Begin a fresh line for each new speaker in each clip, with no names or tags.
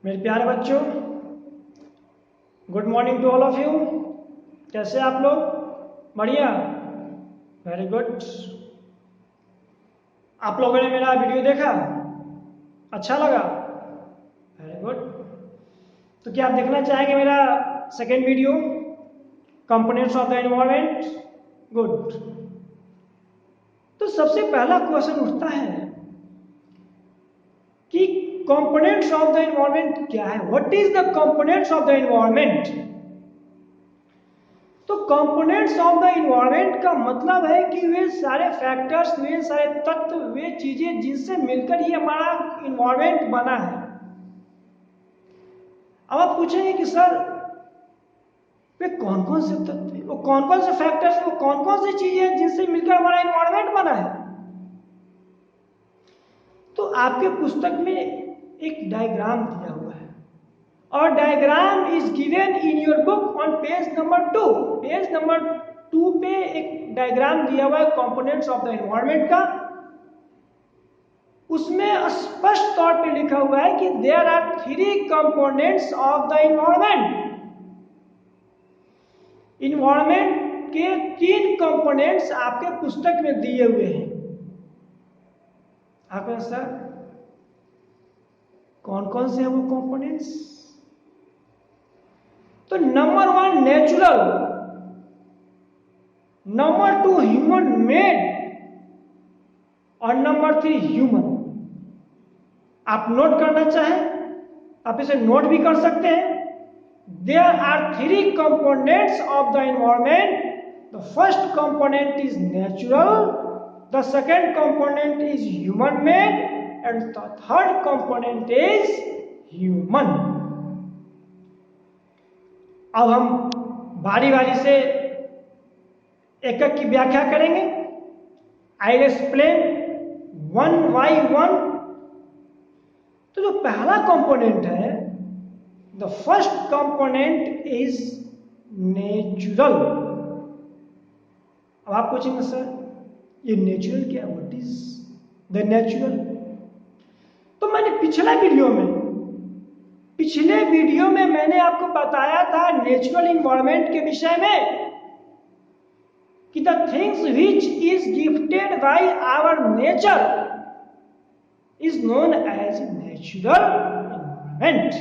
मेरे प्यारे बच्चों, good morning to all of you. कैसे आप लोग? बढ़िया, वेरी गुड। आप लोगों ने मेरा वीडियो देखा? अच्छा लगा? Very good. तो क्या आप देखना चाहेंगे मेरा second video, components of the environment? Good. तो सबसे पहला क्वेश्चन उठता है कि कंपोनेंट्स ऑफ द एनवायरनमेंट क्या है? What is the components of the environment? तो कंपोनेंट्स ऑफ द एनवायरनमेंट का मतलब है कि वे सारे फैक्टर्स, वे सारे तत्व, वे चीजें जिनसे मिलकर ये हमारा एनवायरनमेंट बना है। अब आप पूछेंगे कि सर वे कौन कौन से तत्व, वो कौन कौन से फैक्टर्स, वो कौन कौन सी चीजें जिनसे मिलकर हमारा एनवायरनमेंट बना है? तो आपके पुस्तक में एक डायग्राम दिया हुआ है और diagram is given in your book on page number 2। Page number 2 पे एक डायग्राम दिया हुआ है कंपोनेंट्स ऑफ द एनवायरनमेंट का। उसमें स्पष्ट तौर पे लिखा हुआ है कि there are 3 components of the environment. Environment के 3 कंपोनेंट्स आपके पुस्तक में दिए हुए हैं। आपके सर कौन कौन से हैं वो कंपोनेंट्स? तो number 1 natural, number 2 human made और नंबर 3 ह्यूमन। आप नोट करना चाहें आप इसे नोट भी कर सकते हैं। There are 3 components of the environment. The first component is natural, the second component is human made and the third component is human. अब हम बारी बारी से एक एक की व्याख्या करेंगे। I will explain one by one. तो जो पहला कंपोनेंट है, the first component is natural. अब आप पूछेंगे सर ये नेचुरल क्या, व्हाट इज द नेचुरल? तो मैंने पिछले वीडियो में मैंने आपको बताया था नेचुरल इन्वायरमेंट के विषय में कि the things which is gifted by our nature is known as natural environment.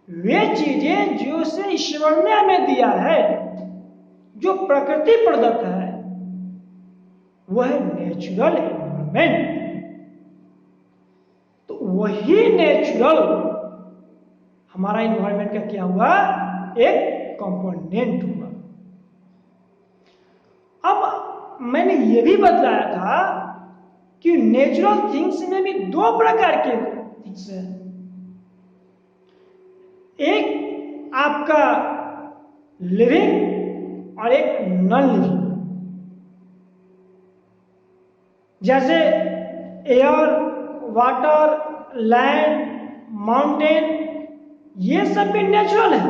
वे चीजें जो से ईश्वर ने हमें दिया है, जो प्रकृति प्रदत्त है, वह है नेचुरल इन्वायरमेंट। तो वही नेचुरल हमारा इन्वायरमेंट का क्या हुआ? एक कंपोनेंट हुआ। अब मैंने यह भी बताया था कि नेचुरल थिंग्स में भी 2 प्रकार के थिंग्स हैं। एक आपका लिविंग और एक नॉन लिविंग। जैसे एयर, वाटर, लैंड, माउंटेन, ये सब भी नेचुरल है,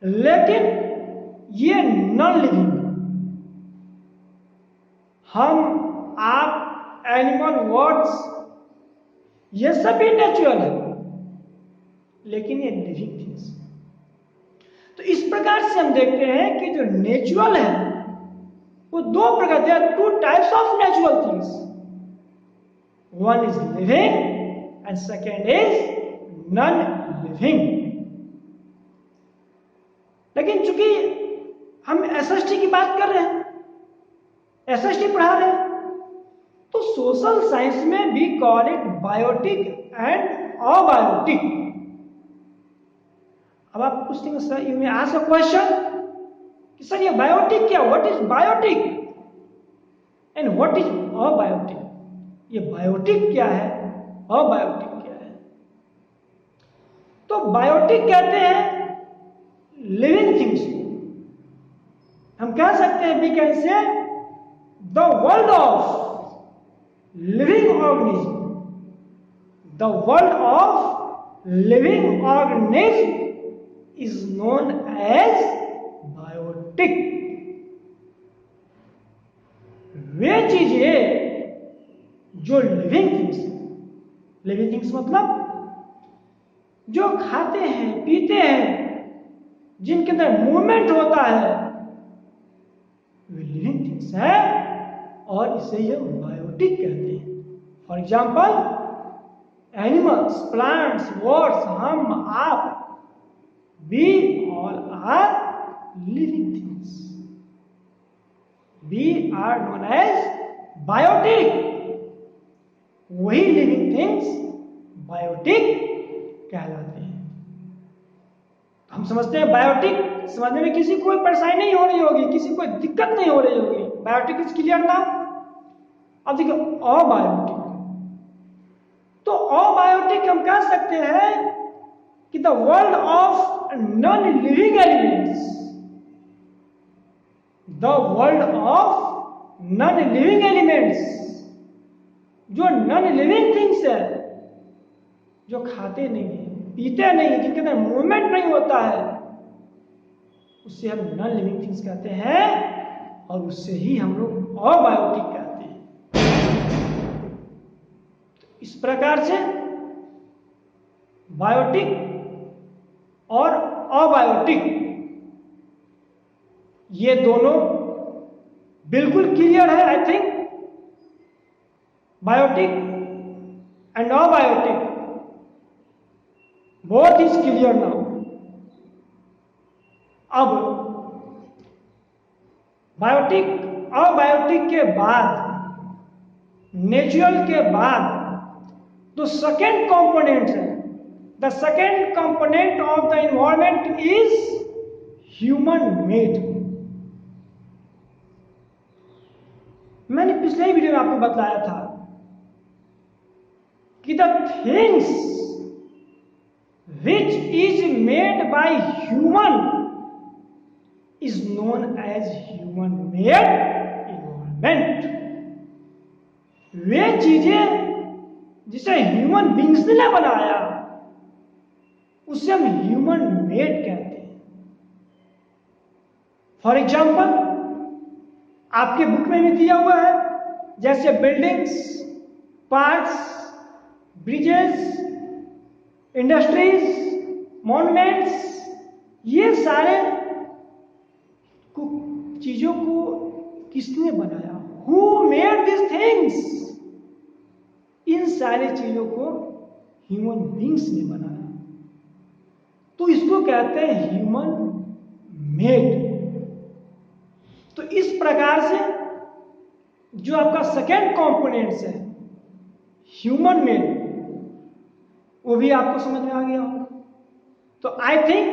लेकिन ये नॉन लिविंग। हम, आप, एनिमल, बर्ड्स, ये सब भी नेचुरल है, लेकिन ये लिविंग थिंग्स। तो इस प्रकार से हम देखते हैं कि जो नेचुरल है वो 2 प्रकार, there are 2 types of natural things. One is living and second is non living. लेकिन चूंकि हम एसएसटी की बात कर रहे हैं, एसएसटी पढ़ा रहे हैं, तो सोशल साइंस में we call it biotic and abiotic. अब आप पूछते हैं sir, you may ask a question कि सर ये बायोटिक क्या, what is biotic and what is abiotic? ये बायोटिक क्या है, अबायोटिक क्या है? तो बायोटिक कहते हैं लिविंग थिंग्स। हम कह सकते हैं, we can say the world of living organism. The world of living organism is known as biotic. वे चीजें जो लिविंग थिंग्स हैं, लिविंग थिंग्स मतलब जो खाते हैं, पीते हैं, जिनके अंदर मूवमेंट होता है, वे लिविंग थिंग्स है और इसे ये बायोटिक कहते हैं। For example animals, plants, birds, हम, आप, we all are living things. We are known as biotic. वही लिविंग थिंग्स बायोटिक कहलाते हैं। हम समझते हैं बायोटिक समझने में किसी को कोई परेशानी नहीं हो रही होगी, किसी को कोई दिक्कत नहीं हो रही होगी। बायोटिक इज क्लियर ना। अब देखो अबायोटिक, तो अबायोटिक हम कह सकते हैं कि the world of non living elements, the world of non living elements, जो नॉन लिविंग थिंग्स है, जो खाते नहीं है, पीते नहीं, जिनके अंदर मूवमेंट नहीं होता है, उससे हम नॉन लिविंग थिंग्स कहते हैं और उससे ही हम लोग अबायोटिक कहते हैं। इस प्रकार से बायोटिक और अबायोटिक ये दोनों बिल्कुल क्लियर है। I think biotic and abiotic both is clear now. अब बायोटिक अबायोटिक के बाद, नेचुरल के बाद तो सेकेंड कंपोनेंट है। The second component of the environment is human made. मैंने पिछले ही वीडियो में आपको बताया था कि the things which is made by human is known as human made environment। वे चीजें जिसे ह्यूमन बींग्स ने बनाया उसे हम ह्यूमन मेड कहते हैं। फॉर एग्जाम्पल आपके बुक में भी दिया हुआ है, जैसे buildings, parks, bridges, industries, monuments, ये सारे चीजों को किसने बनाया? Who made this things? इन सारे चीजों को ह्यूमन बींग्स ने बनाया, तो इसको कहते हैं ह्यूमन मेड। तो इस प्रकार से जो आपका सेकेंड कंपोनेंट्स है ह्यूमन मेड, वो भी आपको समझ में आ गया होगा। तो I think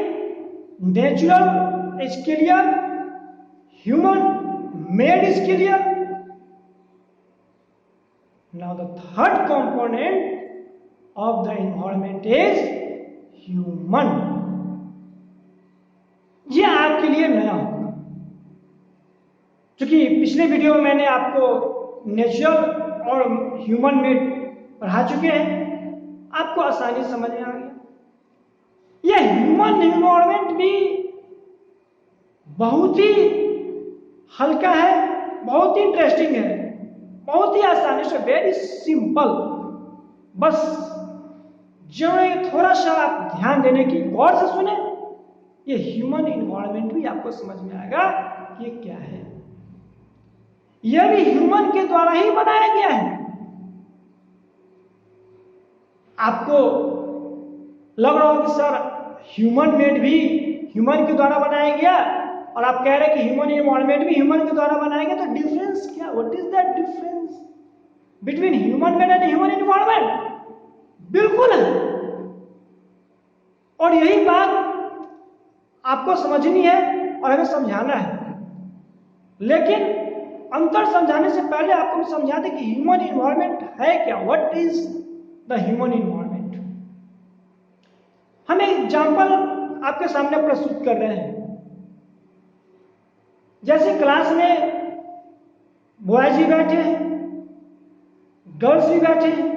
natural is clear, human made is clear. Now the third component of the environment is human. ये आपके लिए नया होगा, क्योंकि पिछले वीडियो में मैंने आपको नेचुरल और ह्यूमन मेड पढ़ा चुके हैं, आपको आसानी से समझ में आ गया। यह ह्यूमन एनवायरमेंट भी बहुत ही हल्का है, बहुत ही इंटरेस्टिंग है, बहुत ही आसानी से, वेरी सिंपल। बस जो थोड़ा सा आप ध्यान देने की, गौर से सुने, ये ह्यूमन एनवायरमेंट भी आपको समझ में आएगा ये क्या है। यह भी ह्यूमन के द्वारा ही बनाया गया है। आपको लग रहा हो कि सर ह्यूमन मेड भी ह्यूमन के द्वारा बनाया गया, और आप कह रहे हैं कि ह्यूमन एनवायरमेंट भी ह्यूमन के द्वारा बनाया गया, तो डिफरेंस क्या? What is that difference between human made and human environment? बिल्कुल है। और यही बात आपको समझनी है और हमें समझाना है। लेकिन अंतर समझाने से पहले आपको समझा दें कि ह्यूमन एनवायरमेंट है क्या, what is the human environment. हम एक एग्जाम्पल आपके सामने प्रस्तुत कर रहे हैं। जैसे क्लास में बॉयज भी बैठे हैं, गर्ल्स भी बैठे हैं।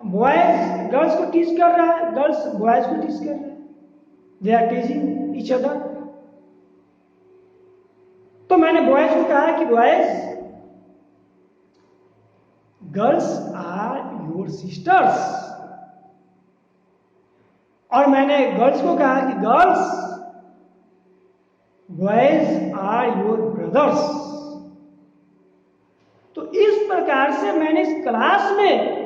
बॉयज गर्ल्स को टीच कर रहा है, गर्ल्स बॉयज को टीच कर रहे हैं, they are teaching each other. तो मैंने बॉयज को कहा कि boys, girls are your sisters. और मैंने गर्ल्स को कहा कि girls, boys are your brothers. तो इस प्रकार से मैंने इस क्लास में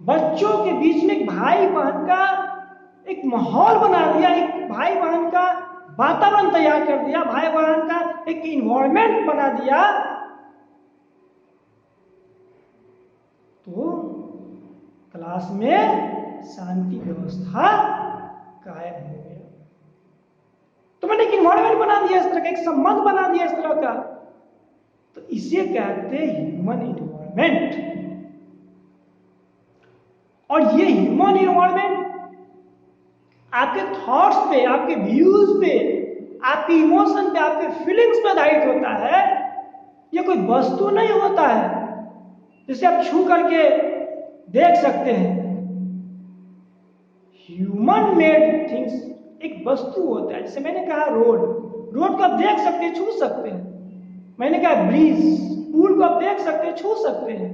बच्चों के बीच में एक भाई बहन का एक माहौल बना दिया, एक भाई बहन का वातावरण तैयार कर दिया, भाई बहन का एक इन्वायरमेंट बना दिया। तो क्लास में शांति व्यवस्था कायम हो गया। तो मैंने एक इन्वायरमेंट बना दिया इस तरह का, एक संबंध बना दिया इस तरह का। तो इसे कहते हैं ह्यूमन इन्वायरमेंट। और ये ह्यूमन इन्वायरमेंट आपके थॉट्स पे, आपके व्यूज पे, आपके इमोशन पे, आपके फीलिंग्स पे आधारित होता है। ये कोई वस्तु नहीं होता है जिसे आप छू करके देख सकते हैं। ह्यूमन मेड थिंग्स एक वस्तु होता है। जैसे मैंने कहा रोड को आप देख सकते हैं, छू सकते हैं। मैंने कहा ब्रिज, पुल को आप देख सकते हैं, छू सकते हैं।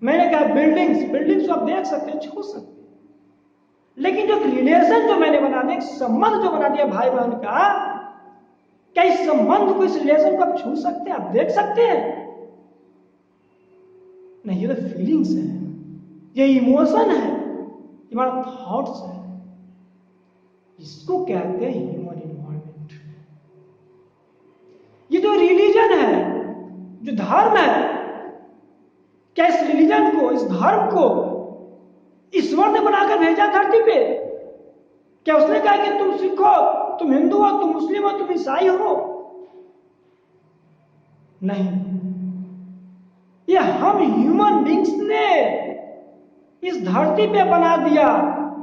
मैंने कहा बिल्डिंग्स को आप देख सकते हैं, छू सकते हैं। लेकिन जो रिलेशन जो मैंने बना दिया, एक संबंध जो बना दिया भाई बहन का, क्या इस संबंध को, इस रिलेशन को आप छू सकते हैं, आप देख सकते हैं? नहीं, ये तो फीलिंग्स है, ये इमोशन है, ये हमारा थॉट्स है। इसको कहते हैं ह्यूमन इन्वायरमेंट। ये जो रिलीजन है, जो धर्म है, क्या इस रिलीजन को, इस धर्म को ईश्वर ने बनाकर भेजा धरती पे? क्या उसने कहा कि तुम सिख हो, तुम हिंदू हो, तुम मुस्लिम हो, तुम ईसाई हो? नहीं, ये हम ह्यूमन बींग्स ने इस धरती पे बना दिया।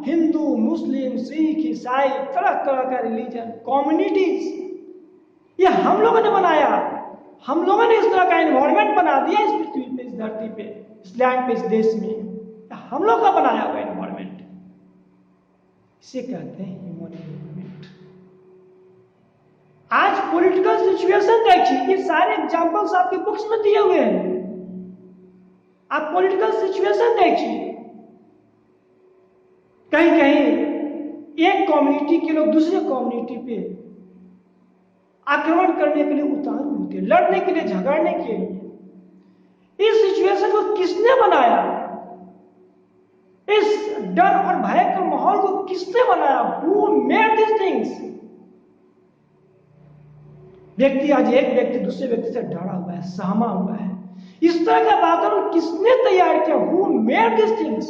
हिंदू, मुस्लिम, सिख, ईसाई, तरह तरह का रिलीजन, कम्युनिटीज, ये हम लोगों ने बनाया। हम लोगों ने इस तरह का एनवायरनमेंट बना दिया इस पृथ्वी पे, इस धरती पे, इस लैंड पे, इस देश में। हम लोग का बनाया हुआ एनवायरनमेंट, इसे कहते हैं ह्यूमन एनवायरनमेंट। आज पॉलिटिकल सिचुएशन देखिए, ये सारे एग्जांपल्स आपके बुक्स में दिए हुए हैं। आप पॉलिटिकल सिचुएशन देखिए, कहीं कहीं एक कम्युनिटी के लोग दूसरे कम्युनिटी पे आक्रमण करने के लिए उतारू होते, लड़ने के लिए, झगड़ने के लिए। इस सिचुएशन को किसने बनाया? इस डर और भय के माहौल को किसने बनाया? Who made these things? व्यक्ति, आज एक व्यक्ति दूसरे व्यक्ति से डरा हुआ है, सहमा हुआ है। इस तरह का वातावरण किसने तैयार किया? Who made these things?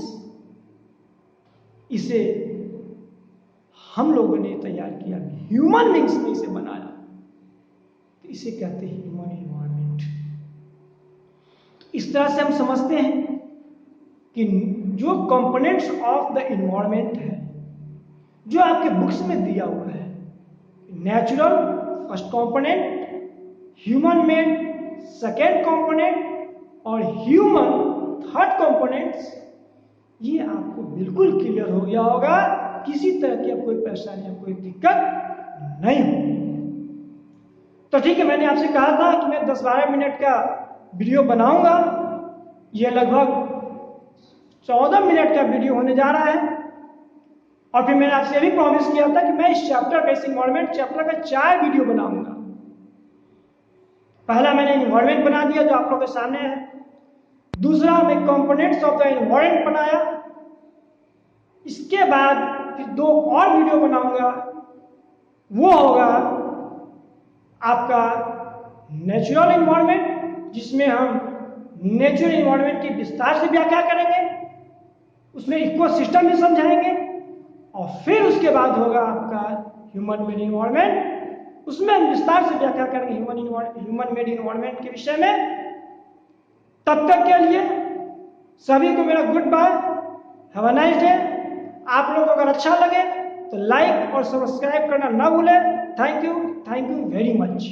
इसे हम लोगों ने तैयार किया, ह्यूमन बींग्स ने इसे बनाया। तो इसे कहते हैं ह्यूमन एनवायरनमेंट। इस तरह से हम समझते हैं कि जो कंपोनेंट्स ऑफ द एनवायरनमेंट है, जो आपके बुक्स में दिया हुआ है, natural first component, human made second component और ह्यूमन थर्ड कंपोनेंट्स, ये आपको बिल्कुल क्लियर हो गया होगा। किसी तरह की कोई परेशानी, कोई दिक्कत नहीं होगी। तो ठीक है, मैंने आपसे कहा था कि मैं 10-12 मिनट का वीडियो बनाऊंगा। ये लगभग 14 मिनट का वीडियो होने जा रहा है। और फिर मैंने आपसे भी प्रॉमिस किया था कि मैं इस चैप्टर का, इस इन्वायरमेंट चैप्टर का 4 वीडियो बनाऊंगा। पहला मैंने इन्वायरमेंट बना दिया जो आप लोगों के सामने है। दूसरा मैं कंपोनेंट्स ऑफ द एनवायरनमेंट बनाया। इसके बाद फिर 2 और वीडियो बनाऊंगा। वो होगा आपका नेचुरल एनवायरनमेंट, जिसमें हम नेचुरल एनवायरनमेंट की विस्तार से व्याख्या करेंगे, उसमें इकोसिस्टम भी समझाएंगे। और फिर उसके बाद होगा आपका ह्यूमन मेड एनवायरनमेंट, उसमें हम विस्तार से व्याख्या करेंगे ह्यूमन मेड एनवायरनमेंट के विषय में। तब तक के लिए सभी को मेरा goodbye, have a nice day. आप लोगों को अगर अच्छा लगे तो लाइक और सब्सक्राइब करना ना भूलें। Thank you very much.